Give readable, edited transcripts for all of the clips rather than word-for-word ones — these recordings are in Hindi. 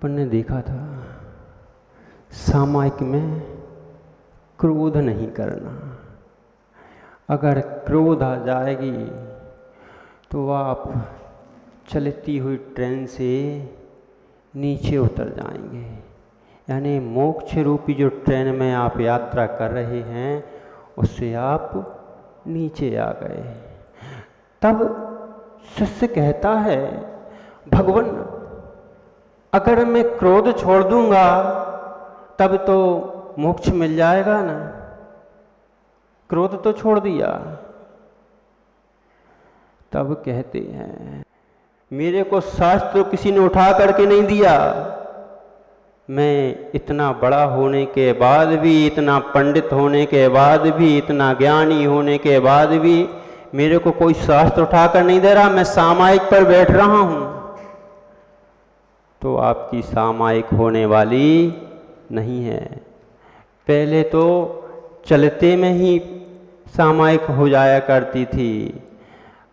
अपन ने देखा था सामायिक में क्रोध नहीं करना। अगर क्रोध आ जाएगी तो आप चलती हुई ट्रेन से नीचे उतर जाएंगे, यानी मोक्ष रूपी जो ट्रेन में आप यात्रा कर रहे हैं उससे आप नीचे आ गए। तब शिष्य कहता है, भगवान अगर मैं क्रोध छोड़ दूंगा तब तो मोक्ष मिल जाएगा ना, क्रोध तो छोड़ दिया। तब कहते हैं, मेरे को शास्त्र किसी ने उठा करके नहीं दिया, मैं इतना बड़ा होने के बाद भी, इतना पंडित होने के बाद भी, इतना ज्ञानी होने के बाद भी मेरे को कोई शास्त्र उठा कर नहीं दे रहा, मैं सामायिक पर बैठ रहा हूं। तो आपकी सामायिक होने वाली नहीं है। पहले तो चलते में ही सामायिक हो जाया करती थी,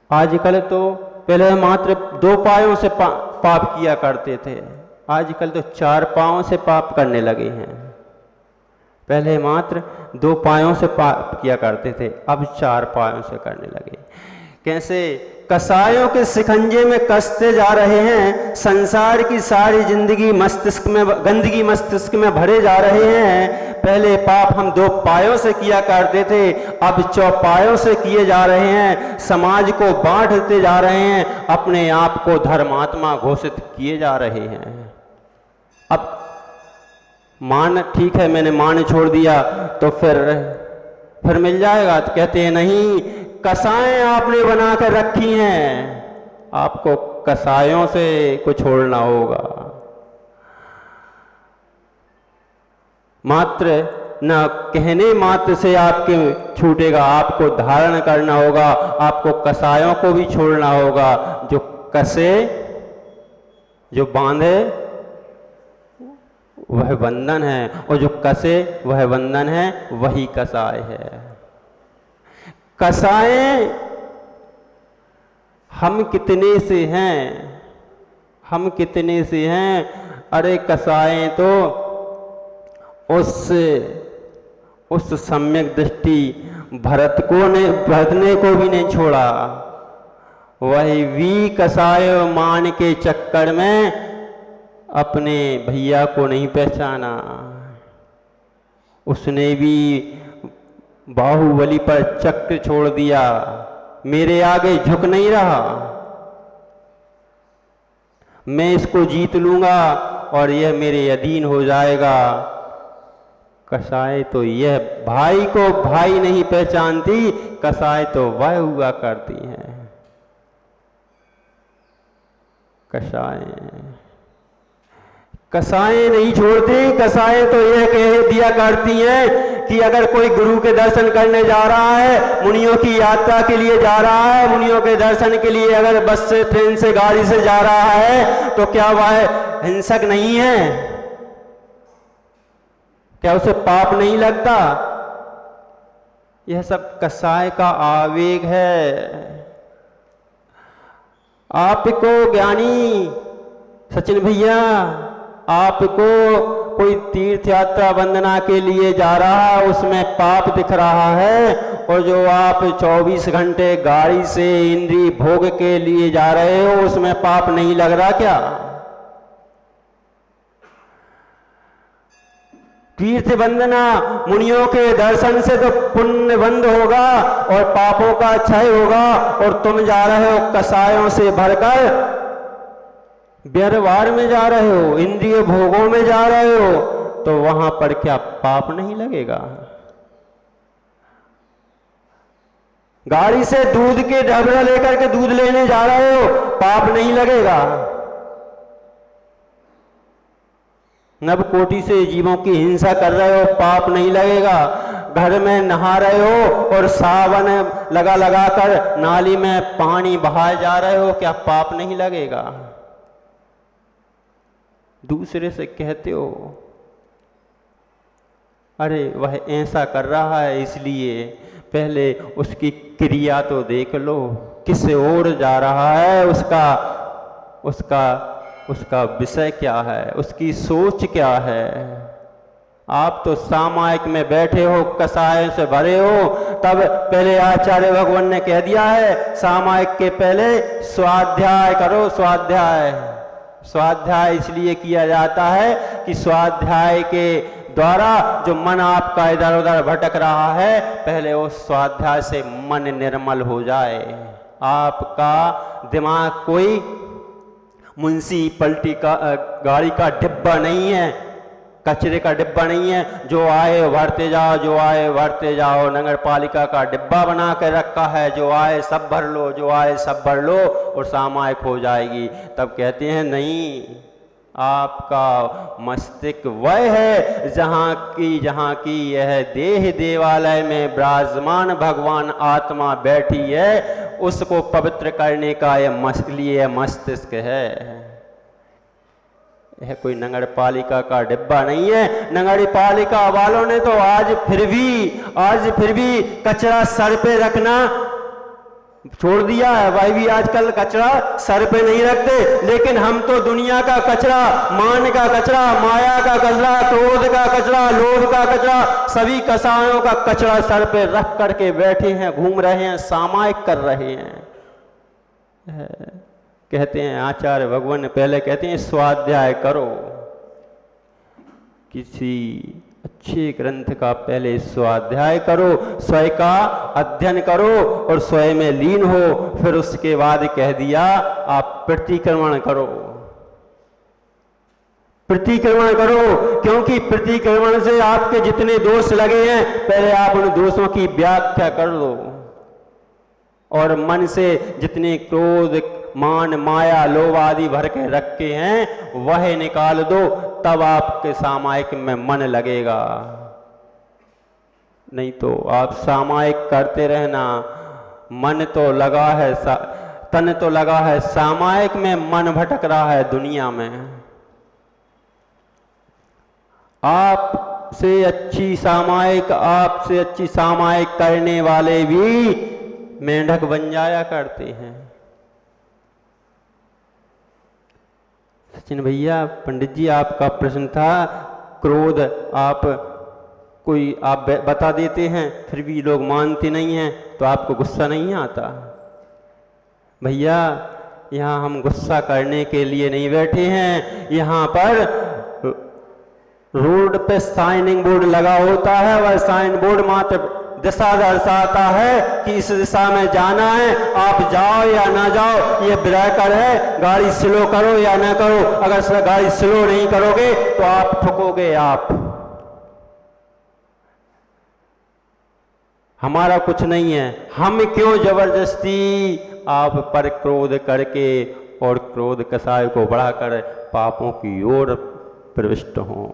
आजकल तो पहले मात्र 2 पायों से पाप किया करते थे, आजकल तो 4 पाँव से पाप करने लगे हैं। पहले मात्र 2 पायों से पाप किया करते थे, अब 4 पायों से करने लगे। कैसे? कसायों के शिकंजे में कसते जा रहे हैं, संसार की सारी जिंदगी मस्तिष्क में, गंदगी मस्तिष्क में भरे जा रहे हैं। पहले पाप हम 2 पायों से किया करते थे, अब 4 पायों से किए जा रहे हैं। समाज को बांटते जा रहे हैं, अपने आप को धर्मात्मा घोषित किए जा रहे हैं। अब मान ठीक है, मैंने मान छोड़ दिया तो फिर मिल जाएगा, तो कहते हैं नहीं, कसाएं आपने बना कर रखी हैं, आपको कसायों से को छोड़ना होगा। मात्र न कहने मात्र से आपके छूटेगा, आपको धारण करना होगा, आपको कसायों को भी छोड़ना होगा। जो कसे, जो बांधे वह बंधन है, और जो कसे वह बंधन है, वही कसाय है। कसाएं हम कितने से हैं, हम कितने से हैं। अरे कसाएं तो उस सम्यक दृष्टि भरत ने को भी नहीं छोड़ा। वही वी कसाय मान के चक्कर में अपने भैया को नहीं पहचाना, उसने भी बाहुबली पर चक्र छोड़ दिया, मेरे आगे झुक नहीं रहा, मैं इसको जीत लूंगा और यह मेरे अधीन हो जाएगा। कसाई तो यह भाई को भाई नहीं पहचानती, कसाई तो वह हुआ करती हैं। कसाएं नहीं छोड़ती, कसाएं तो यह कह दिया करती हैं कि अगर कोई गुरु के दर्शन करने जा रहा है, मुनियों की यात्रा के लिए जा रहा है, मुनियों के दर्शन के लिए अगर बस से, ट्रेन से, गाड़ी से जा रहा है, तो क्या वह हिंसक नहीं है? क्या उसे पाप नहीं लगता? यह सब कसाय का आवेग है। आपको ज्ञानी सचिन भैया, आपको कोई तीर्थ यात्रा वंदना के लिए जा रहा है, उसमें पाप दिख रहा है, और जो आप 24 घंटे गाड़ी से इंद्रिय भोग के लिए जा रहे हो, उसमें पाप नहीं लग रहा क्या? तीर्थ वंदना, मुनियों के दर्शन से तो पुण्य बंद होगा और पापों का क्षय होगा, और तुम जा रहे हो कसायों से भरकर, व्यवहार में जा रहे हो, इंद्रिय भोगों में जा रहे हो, तो वहां पर क्या पाप नहीं लगेगा? गाड़ी से दूध के ढबरा लेकर के दूध लेने जा रहे हो, पाप नहीं लगेगा? नवकोटि से जीवों की हिंसा कर रहे हो, पाप नहीं लगेगा? घर में नहा रहे हो और सावन लगा कर नाली में पानी बहाए जा रहे हो, क्या पाप नहीं लगेगा? दूसरे से कहते हो अरे वह ऐसा कर रहा है, इसलिए पहले उसकी क्रिया तो देख लो, किस ओर जा रहा है, उसका उसका विषय क्या है, उसकी सोच क्या है। आप तो सामायिक में बैठे हो, कसायों से भरे हो। तब पहले आचार्य भगवान ने कह दिया है सामायिक के पहले स्वाध्याय करो। स्वाध्याय इसलिए किया जाता है कि स्वाध्याय के द्वारा जो मन आपका इधर उधर भटक रहा है, पहले उस स्वाध्याय से मन निर्मल हो जाए। आपका दिमाग कोई म्युनिसिपैलिटी का गाड़ी का डिब्बा नहीं है, कचरे का डिब्बा नहीं है, जो आए भरते जाओ, जो आए भरते जाओ। नगर पालिका का डिब्बा बना के रखा है, जो आए सब भर लो, जो आए सब भर लो और सामायिक हो जाएगी। तब कहते हैं नहीं, आपका मस्तिष्क वह है जहाँ की यह देह देवालय में विराजमान भगवान आत्मा बैठी है, उसको पवित्र करने का यह मस्तिष्क है। यह कोई नगर पालिका का डिब्बा नहीं है। नगर पालिका वालों ने तो आज फिर भी कचरा सर पे रखना छोड़ दिया है। भाई भी आजकल कचरा सर पे नहीं रखते, लेकिन हम तो दुनिया का कचरा, मान का कचरा, माया का कचरा, क्रोध का कचरा, लोभ का कचरा, सभी कसायों का कचरा सर पे रख करके बैठे हैं, घूम रहे हैं, सामायिक कर रहे हैं। कहते हैं आचार्य भगवान ने पहले कहते हैं स्वाध्याय करो। किसी अच्छे ग्रंथ का पहले स्वाध्याय करो, स्वयं का अध्ययन करो और स्वयं में लीन हो। फिर उसके बाद कह दिया आप प्रतिक्रमण करो। प्रतिक्रमण करो, क्योंकि प्रतिक्रमण से आपके जितने दोष लगे हैं, पहले आप उन दोषों की व्याख्या कर लो और मन से जितने क्रोध, मान, माया, लोभ आदि भर के रखे हैं वह निकाल दो, तब आपके सामायिक में मन लगेगा। नहीं तो आप सामायिक करते रहना, मन तो लगा है, तन तो लगा है सामायिक में, मन भटक रहा है दुनिया में। आपसे अच्छी सामायिक करने वाले भी मेंढक बन जाया करते हैं। सचिन भैया, पंडित जी आपका प्रश्न था क्रोध, आप बता देते हैं फिर भी लोग मानते नहीं हैं, तो आपको गुस्सा नहीं आता? भैया यहाँ हम गुस्सा करने के लिए नहीं बैठे हैं। यहाँ पर रोड पे साइनिंग बोर्ड लगा होता है, वह साइन बोर्ड मात्र दिशा दर्शाता है कि इस दिशा में जाना है, आप जाओ या ना जाओ। ये ब्रेकर है, गाड़ी स्लो करो या ना करो। अगर गाड़ी स्लो नहीं करोगे तो आप ठुकोगे। आप हमारा कुछ नहीं है, हम क्यों जबरदस्ती आप पर क्रोध करके और क्रोध कसाय को बढ़ाकर पापों की ओर प्रविष्ट हों।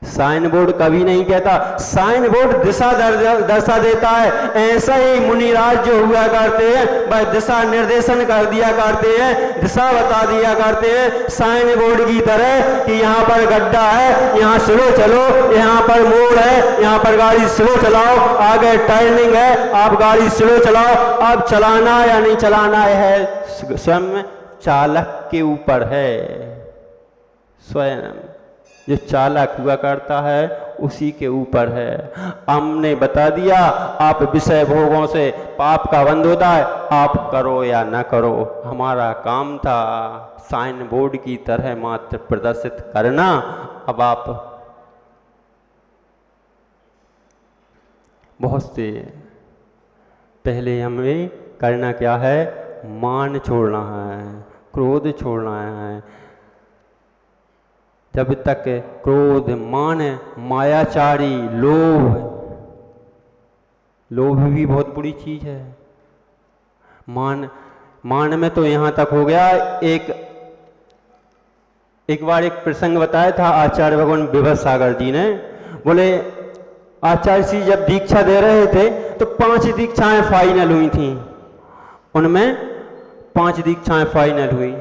साइन बोर्ड कभी नहीं कहता, साइन बोर्ड दिशा दर्शा देता है। ऐसा ही मुनिराज जो हुआ करते हैं वह दिशा निर्देशन कर दिया करते हैं, दिशा बता दिया करते हैं साइन बोर्ड की तरह कि यहाँ पर गड्ढा है, यहाँ स्लो चलो, यहाँ पर मोड़ है, यहाँ पर गाड़ी स्लो चलाओ, आगे टर्निंग है, आप गाड़ी स्लो चलाओ। अब चलाना या नहीं चलाना है स्वयं चालक के ऊपर है। स्वयं जो चालक हुआ करता है उसी के ऊपर है। हमने बता दिया आप विषय भोगों से पाप का बंध होता है, आप करो या ना करो। हमारा काम था साइन बोर्ड की तरह मात्र प्रदर्शित करना। अब आप बहुत से पहले हमें करना क्या है, मान छोड़ना है, क्रोध छोड़ना है। जब तक क्रोध, मान, मायाचारी, लोभ भी बहुत बुरी चीज है। मान में तो यहाँ तक हो गया। एक बार एक प्रसंग बताया था आचार्य भगवान विभा सागर जी ने। बोले आचार्य जी जब दीक्षा दे रहे थे तो 5 दीक्षाएं फाइनल हुई थी, उनमें 5 दीक्षाएं फाइनल हुई।